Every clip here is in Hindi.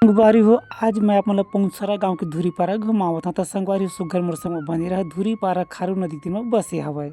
संगवारी हो आज मैं आप मतलब पौंसरा गांव के धुरी पारा घुमावत हूं। संगवारी हो सुग्घर मोर संग बने रह धुरी पारा खारू नदी तीन में बसे हवय।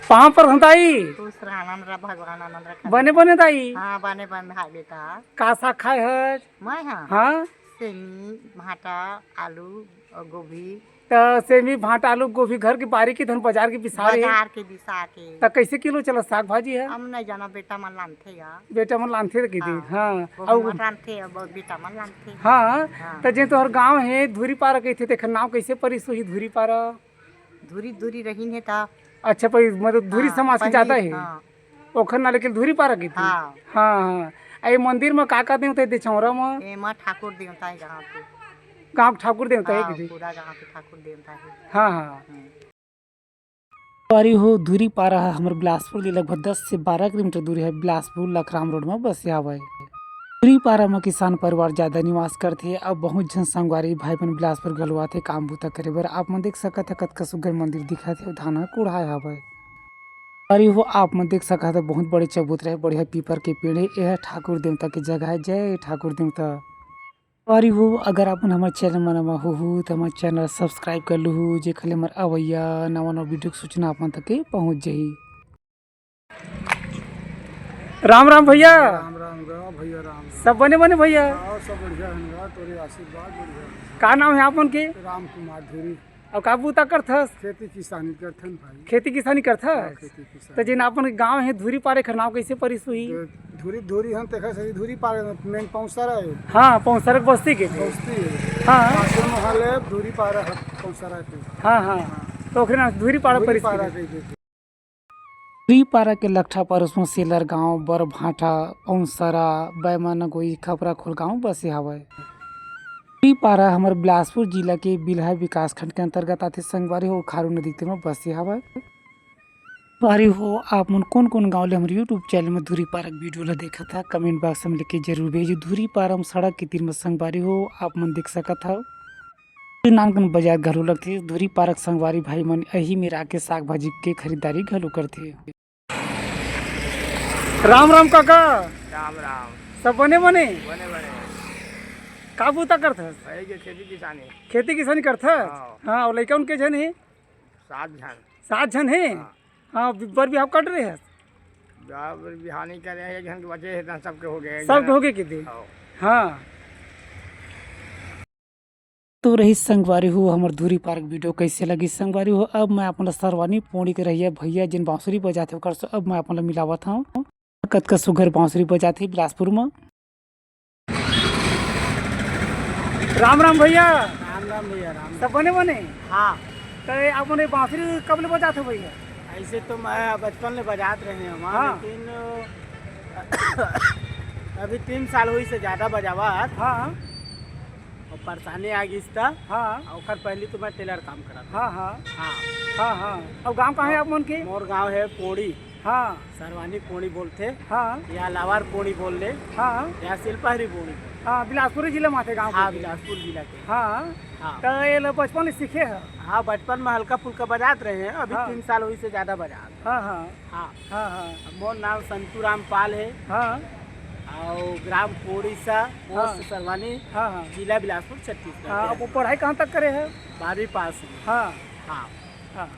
कहाँ पर हंताई दूसरा आनंद रहा भगवान आनंद रखा बने बने दाई हाँ बने बने हाय बेटा का साग खाए है। मैं हाँ हाँ सेमी भाटा आलू और गोभी तो सेमी भाट आलू गोभी घर की बारी की धन बाजार की पिसारे बाजार के दिशा के तो कैसे किलो चला साग भाजी है। हम नहीं जाना बेटा मन लानथे या बेटा मन लानथे की दी हाँ बहु मन लानथे और बेटा मन लानथे हाँ हाँ। तो जे तोहर गांव है धुरी पारा कहते देख नाव कैसे परिस हुई धुरी पारा। धुरी धुरी रही है ता अच्छा पर मतलब धुरी हाँ, समाज के जाता है हाँ ओखर ना लेकिन धुरी पारा की थी। हाँ हाँ हाँ ये मंदिर में का देवता दे चौरा में ए माँ ठाकुर देवता है जहाँ पे गांव ठाकुर देवता है हाँ कि पूरा जहाँ पे ठाकुर देवता है हाँ हाँ पारी हो धुरी पारा है हमारे बिलासपुर ले लगभग 10 से 12 किलोमीटर दूरी है। बिलासपुर लखराम रोड में बसे हवा है। धुरी पारा में किसान परिवार ज्यादा निवास करते। अब बहुत जन संगवारी भाई बहन बिलासपुर गलवा थे काम बूता करे बर आप मन देख सकत है कतका सुग्घर मंदिर दिखा थे धाना कुढ़ाए हवा अरे हो आप मन देख सकत है बहुत बड़े चबूतरा है बढ़िया पीपर के पेड़ है। यह ठाकुर देवता की जगह है। जय ठाकुर देवता। अरे हो अगर आप हमारे चैनल में नवा हो तो हमारे चैनल सब्सक्राइब कर लू जे खाली हमारे अवैया नवा नवा वीडियो की सूचना आप तक पहुँच जाही। राम राम भैया राम राम भैया राम सब बने बने भैया और सब बढ़िया है तोरे आशीर्वाद बढ़िया। का नाम है आपन के राम कुमार धुरी और का बूता करथस खेती किसानी करथन भाई खेती किसानी करथस खेती तो किसानी जिन आपन गांव है धुरी पारे खर नाव कैसे परिस हुई। तो धुरी धुरी हम देखा सही धुरी पार मेन पहुंचरा है हाँ पौसरक बस्ती के थे। दोस्ती है हाँ आश्रम महल है धुरी पार पहुंचरा के हाँ हाँ तो ओकरे नाम धुरी पारा धुरी परिस पारा के के देते धुरी पारा के लखठा पर उसमें सेलर गांव बर भाटा पौसरा बैमन गोई खपरा खोल गांव बसे हवय। धुरी पारा हमारे बिलासपुर जिला के बिल्हा विकास खंड के अंतर्गत आते। संगवारी हो खारू नदी में बसे हवय। बारी हो आप मन कौन कौन गाँव ले हमारे यूट्यूब चैनल में धुरी पारा वीडियो ला देखा था कमेंट बॉक्स में लिख के जरूर भेजिए। धुरी पारा में सड़क के तीर में संगवारी हो आप मन देख सकत था नानकन बाजार घलो लगते। धुरी पारक संगवारी भाई मन यही में आके साग भाजी के खरीदारी घलो करते। राम राम काका राम राम सब बने बने बने बने का बूता करथस भाई के खेती किसानी खेती किसानी करथस। हाँ और लड़का उनके जन है 7 जन 7 जन है। हाँ बर बिहाव कट रहे हैं जब बिहानी करे हैं एक जन के बचे हैं सबके हो गए सब हो गए कितने। हाँ। हाँ तो रही संगवारी हो हमार धुरी पार्क वीडियो कैसे लगी संगवारी हो। अब मैं अपना सरवानी पौड़ी के रहिए भैया जिन बांसुरी बजाते कर सो अब मैं अपना मिलावत हूँ कतका सुघर बांसुरी बजाते बिलासपुर में। राम राम भैया राम भैया राम सब बने बने हाँ तो अपने बांसुरी कब ले बजाते हो भैया। ऐसे तो मैं बचपन में बजाते रहे हैं हाँ। लेकिन अभी 3 साल हुई से ज़्यादा बजावत हाँ और परेशानी आ गई था। हाँ और पहले तो मैं टेलर काम करा था। हाँ हाँ हाँ हाँ हाँ अब गाँव कहाँ है आप मन के। मोर गांव है पोड़ी हाँ सरवानी पोड़ी बोलते हाँ या लावार पोड़ी बोल ले हाँ या सिलपहरी पोड़ी। हाँ बिलासपुर जिले में आते गाँव हाँ बिलासपुर जिला के। हाँ हाँ तो ये लोग बचपन से सीखे है। हाँ बचपन में हल्का फुल्का बजाते रहे हैं अभी हाँ। 3 साल हुई से ज़्यादा बजा। हाँ हाँ हाँ हाँ हाँ मोर नाम संतू राम पाल है हाँ और ग्राम पोड़ीसा पोस्ट सरवानी हाँ हाँ जिला बिलासपुर छत्तीसगढ़। हाँ अब वो पढ़ाई कहाँ तक करे है। 12वीं पास में। हाँ हाँ हाँ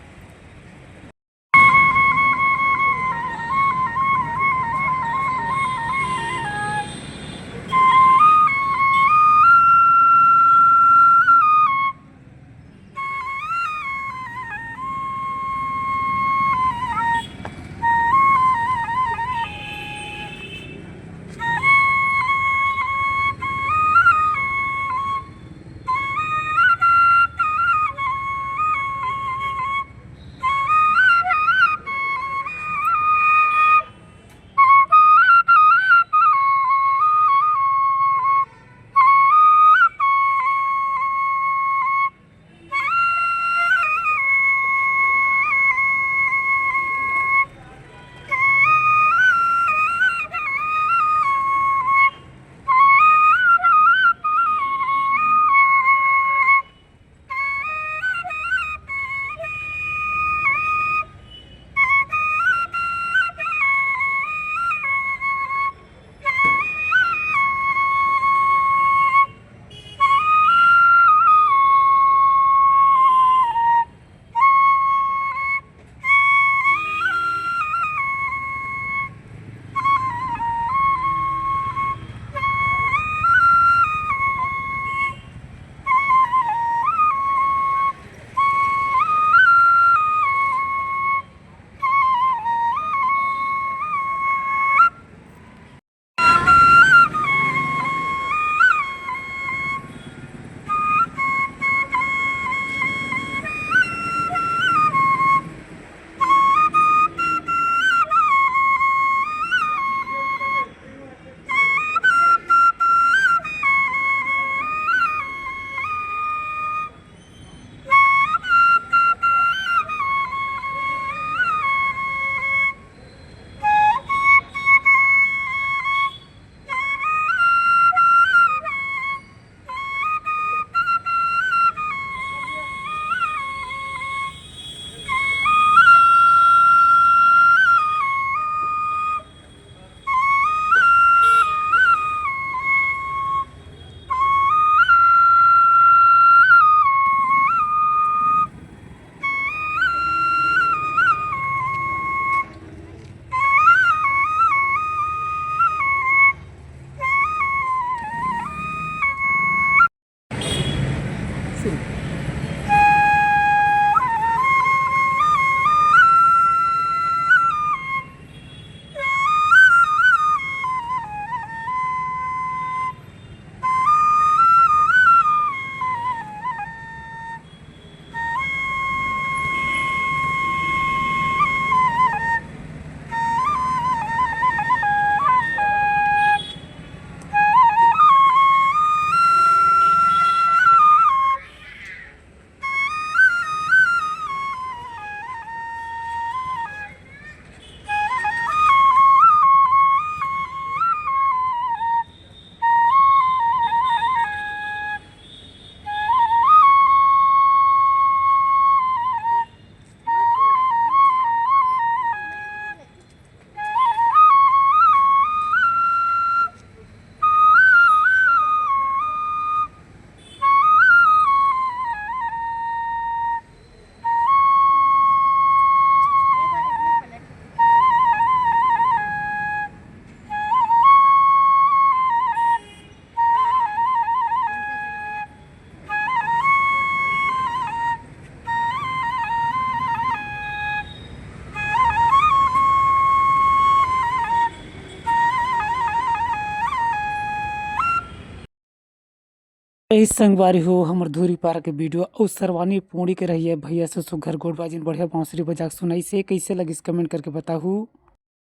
इस संगवारी हो हमर धूरी पारा के वीडियो और सरवानी पूरी के रही है भैया से सुघर गोड़ बाजिन बढ़िया बांसुरी बजा के सुनाई से कैसे लगिस कमेंट करके बताहू।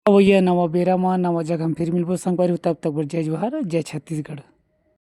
अब ये नवा बेरा मा नवा जगह हम फिर मिलबो संगवारी हो, तब तक जय जोहार जय छत्तीसगढ़।